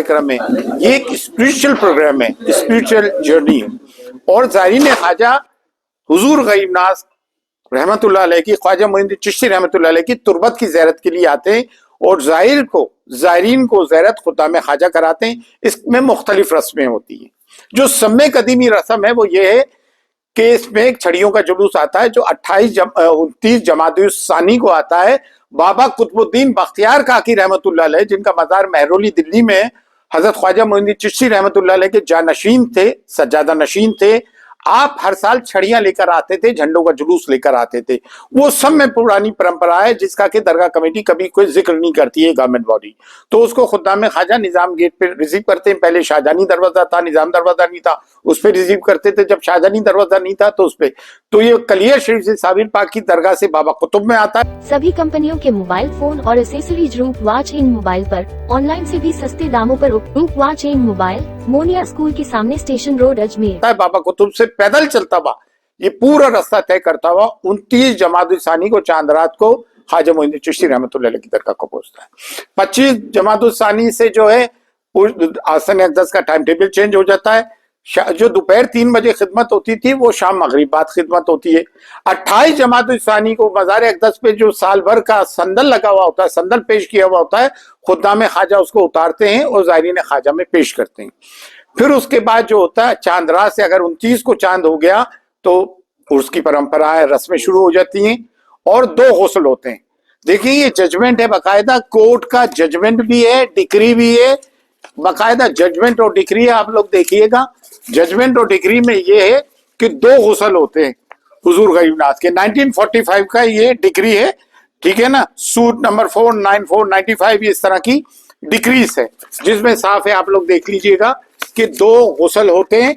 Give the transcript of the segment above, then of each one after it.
कार्यक्रम है, ये एक स्पिरिचुअल प्रोग्राम है, स्पिरिचुअल जर्नी है। और ज़ायरीन ख्वाजा हुजूर गरीब नाज रहमतुल्लाह अलैह की, ख्वाजा मोइनुद्दीन चिश्ती रहमतुल्लाह अलैह की तुरबत की ज़ियारत के लिए आते हैं और ज़ायरीन को ज़ियारत खुद्दाम ख्वाजा कराते हैं। इसमें मुख्तलिफ रस्में होती हैं। जो सम्मे कदीमी रस्म है वो ये है कि इसमें एक छड़ियों का जुलूस आता है जो 29 जमादुल सानी को आता है। बाबा कुतुबुद्दीन बख्तियार काकी रहमतुल्लाह अलैह, जिनका मज़ार महरौली दिल्ली में है, हजरत ख्वाजा मोइनुद्दीन चिश्ती रहमतुल्लाह अलैह के जानशीन थे, सज्जादा नशीन थे। आप हर साल छड़ियां लेकर आते थे, झंडों का जुलूस लेकर आते थे। वो सब में पुरानी परंपरा है जिसका कि दरगाह कमेटी कभी कोई जिक्र नहीं करती है, गवर्नमेंट बॉडी। तो उसको खुद्दाम ख्वाजा निजाम गेट पे रिसीव करते हैं। पहले शाहजहानी दरवाजा था, निजाम दरवाजा नहीं था, उस पर रिसीव करते थे। जब शाहजहानी दरवाजा नहीं था तो उस पे, तो ये कलियर शरीफ से साबिर पाक की दरगाह से बाबा कुतुब में आता है। सभी कंपनियों के मोबाइल फोन और एसेसरीज रूप वॉच इन मोबाइल पर ऑनलाइन से भी सस्ते दामों पर रूप watch in mobile, Moniya school के सामने, स्टेशन रोड, अजमेर। बाबा कुतुब से पैदल चलता हुआ ये पूरा रास्ता तय करता हुआ 29 जमादुल सानी को चांद रात को ख्वाजा मोइनुद्दीन चिश्ती रहमतुल्लाह अलैह की दरगाह को पहुंचता है। 25 जमादुल सानी से जो है आसन अक़दस का टाइम टेबल चेंज हो जाता है। जो दोपहर 3 बजे खिदमत होती थी वो शाम मगरिब बाद खिदमत होती है। 28 जमादुल सानी को मज़ार अक़दस पे जो साल भर का संदल लगा हुआ होता है, संदल पेश किया हुआ होता है, खुद्दाम ख्वाजा उसको उतारते हैं और ज़ायरीन ख्वाजा में पेश करते हैं। फिर उसके बाद जो होता है, चांद रात से अगर 29 को चांद हो गया तो उसकी परंपरा है, रस्में शुरू हो जाती हैं और 2 गुस्ल होते हैं। देखिए ये जजमेंट है, बाकायदा कोर्ट का जजमेंट भी है, डिक्री भी है, बाकायदा जजमेंट और डिक्री है। आप लोग देखिएगा, जजमेंट और डिक्री में ये है कि 2 गुस्ल होते हैं हुजूर गरीब नाज के। 1945 का ये डिक्री है, ठीक है ना, सूट नंबर 49495, इस तरह की डिक्रीज है जिसमें साफ है, आप लोग देख लीजिएगा कि 2 गुस्ल होते हैं।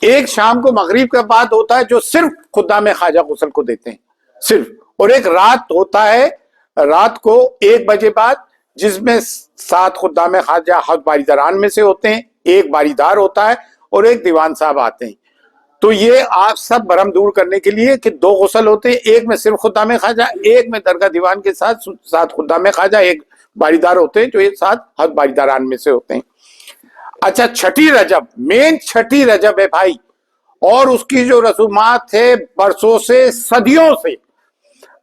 एक शाम को मगरिब के बाद होता है जो सिर्फ खुद्दाम ख्वाजा गुस्ल को देते हैं सिर्फ, और एक रात होता है रात को 1 बजे बाद, जिसमें 7 खुद्दाम ख्वाजा हद बारीदारान में से होते हैं, एक बारीदार होता है और एक दीवान साहब आते हैं। तो ये आप सब भरम दूर करने के लिए कि 2 गुस्ल होते हैं, एक में सिर्फ खुद्दाम ख्वाजा, एक में दरगाह दीवान के साथ 7 खुद्दाम ख्वाजा, एक बारीदार होते हैं जो ये 7 हद बारीदारान में से होते हैं। अच्छा, छठी रजब, मेन छठी रजब है भाई, और उसकी जो रसूमात है बरसों से, सदियों से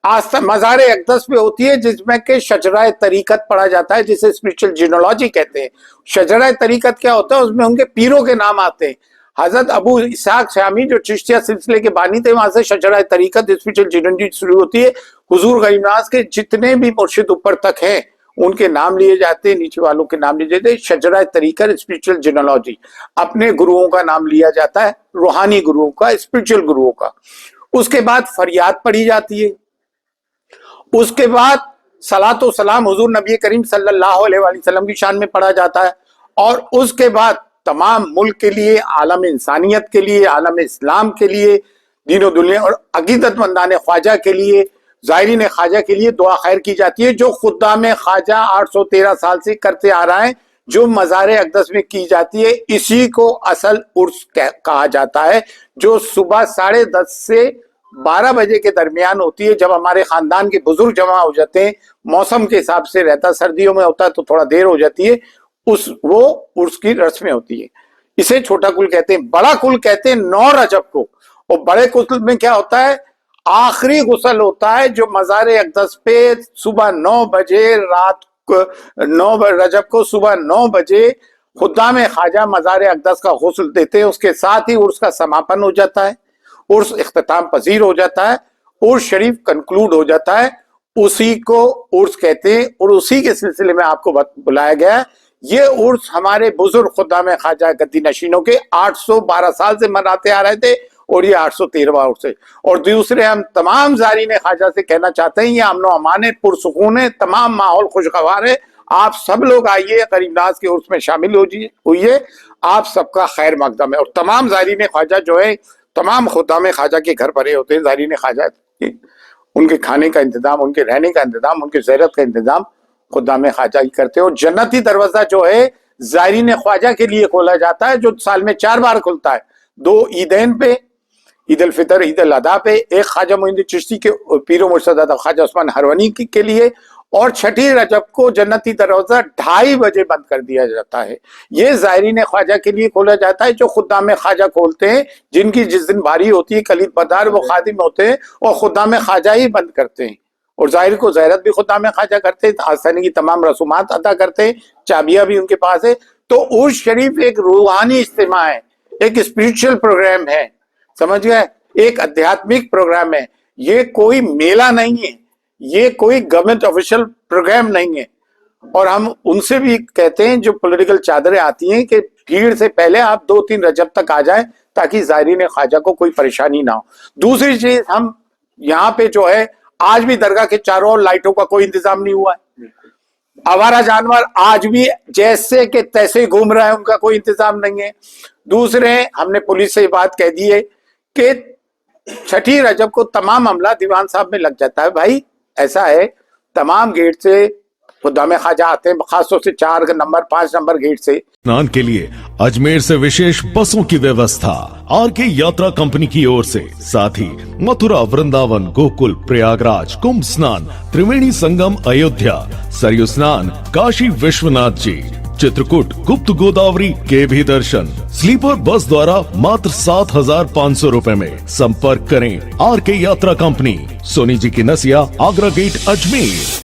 आज तक मज़ार अक़दस पे होती है, जिसमें के शजरा तरीकत पढ़ा जाता है, जिसे स्पिरिचुअल जीनोलॉजी कहते हैं। शजरा तरीकत क्या होता है, उसमें उनके पीरों के नाम आते हैं। हजरत अबू इसहाक शामी जो चिश्तिया सिलसिले के बानी थे, वहां से शजरा तरीकत स्पिरिचुअल जीनोलॉजी शुरू होती है। हुजूर गरीब नाज के जितने भी मुर्शिद ऊपर तक हैं उनके नाम लिए जाते हैं, नीचे वालों के नाम लिए जाते हैं। शजरा तरीकत स्पिरिचुअल जीनोलॉजी, अपने गुरुओं का नाम लिया जाता है, रूहानी गुरुओं का, स्पिरिचुअल गुरुओं का। उसके बाद फरियाद पढ़ी जाती है। उसके बाद सलातो सलाम हुजूर नबी करीम सल्लल्लाहु अलैहि वसल्लम की शान में पढ़ा जाता है। और उसके बाद तमाम मुल्क के लिए, आलम इंसानियत के लिए, आलम इस्लाम के लिए, दीन दुनिया और अकीदतमंदान ख्वाजा के लिए, ज़ायरीन ख्वाजा के लिए दुआ खैर की जाती है, जो खुद्दाम ख्वाजा 813 साल से करते आ रहा है, जो मज़ार अक़दस में की जाती है। इसी को असल उर्स कहा जाता है, जो सुबह 10:30 से 12 बजे के दरमियान होती है, जब हमारे खानदान के बुजुर्ग जमा हो जाते हैं। मौसम के हिसाब से रहता, सर्दियों में होता है तो थोड़ा देर हो जाती है। वो उर्स की रस्में होती है। इसे छोटा कुल कहते हैं। बड़ा कुल कहते हैं 9 रजब को। और बड़े कुल में क्या होता है, आखिरी गुस्ल होता है जो मज़ार अक़दस पे सुबह 9 बजे, रात को 9 रजब को सुबह 9 बजे खुद्दाम ख्वाजा मज़ार अक़दस का गुस्ल देते हैं। उसके साथ ही उर्स का समापन हो जाता है, उर्स इख्तिताम पजीर हो जाता है, उर्स शरीफ कंक्लूड हो जाता है। उसी को उर्स कहते हैं और उसी के सिलसिले में आपको बुलाया गया है। ये उर्स हमारे बुजुर्ग खुद्दाम ख्वाजा गद्दी नशीनों के 812 साल से मनाते आ रहे थे और ये 813वां उर्स है। और दूसरे, हम तमाम ज़ायरीन ख्वाजा से कहना चाहते हैं, ये अमन अमान है, पुरसुकून है, तमाम माहौल खुशगवार है। आप सब लोग आइए, गरीब नाज के उर्स में शामिल होइए। आप सबका खैर मकदम है। और तमाम ज़ायरीन ख्वाजा जो है, तमाम खुद्दाम ख्वाजा के घर भरे होते हैं। ज़ायरीन ख्वाजा उनके खाने का इंतजाम, उनके रहने का इंतजाम, उनके ज़ियारत का इंतजाम खुद्दाम ख्वाजा ही करते हैं। और जन्नती दरवाजा जो है ज़ायरीन ख्वाजा के लिए खोला जाता है, जो साल में 4 बार खुलता है। 2 ईदैन पे, ईद उल फितर, ईद उल अदा पे, एक ख्वाजा मोइनुद्दीन चिश्ती के पीरो मुर्शद ख्वाजा उस्मान हरवनी के लिए, और छठी रजब को जन्नती दरवाजा 2:30 बजे बंद कर दिया जाता है। ये ज़ायरीन ख्वाजा के लिए खोला जाता है जो खुद्दाम ख्वाजा खोलते हैं, जिनकी जिस दिन बारी होती है कलीद बदार वो खादिम होते हैं और खुद्दाम ख्वाजा ही बंद करते हैं। और ज़ाहिर को ज़ायरत भी खुद्दाम ख्वाजा करते हैं, आसानी की तमाम रसूमात अदा करते हैं, चाबियां भी उनके पास है। तो उर्स शरीफ एक रूहानी इज्तिमा है, एक स्पिरिचुअल प्रोग्राम है, समझ गए, एक आध्यात्मिक प्रोग्राम है। ये कोई मेला नहीं है, ये कोई गवर्नमेंट ऑफिशियल प्रोग्राम नहीं है। और हम उनसे भी कहते हैं जो पॉलिटिकल चादरें आती हैं कि भीड़ से पहले आप 2-3 रजब तक आ जाएं ताकि ज़ायरीन ख्वाजा को कोई परेशानी ना हो। दूसरी चीज, हम यहाँ पे जो है आज भी दरगाह के चारों ओर लाइटों का कोई इंतजाम नहीं हुआ है। आवारा जानवर आज भी जैसे के तैसे घूम रहे हैं, उनका कोई इंतजाम नहीं है। दूसरे, हमने पुलिस से बात कह दी है कि छठी रजब को तमाम अमला दीवान साहब में लग जाता है। भाई ऐसा है, तमाम गेट से खुद्दाम ख्वाजा आते हैं, खासतौर से 4 नंबर 5 नंबर गेट से। स्नान के लिए अजमेर से विशेष बसों की व्यवस्था आरके यात्रा कंपनी की ओर से, साथ ही मथुरा, वृंदावन, गोकुल, प्रयागराज, कुंभ स्नान, त्रिवेणी संगम, अयोध्या, सरयू स्नान, काशी विश्वनाथ जी, चित्रकूट, गुप्त गोदावरी के भी दर्शन स्लीपर बस द्वारा मात्र 7,500 रुपए में। संपर्क करें आरके यात्रा कंपनी, सोनी जी की नसिया, आगरा गेट, अजमेर।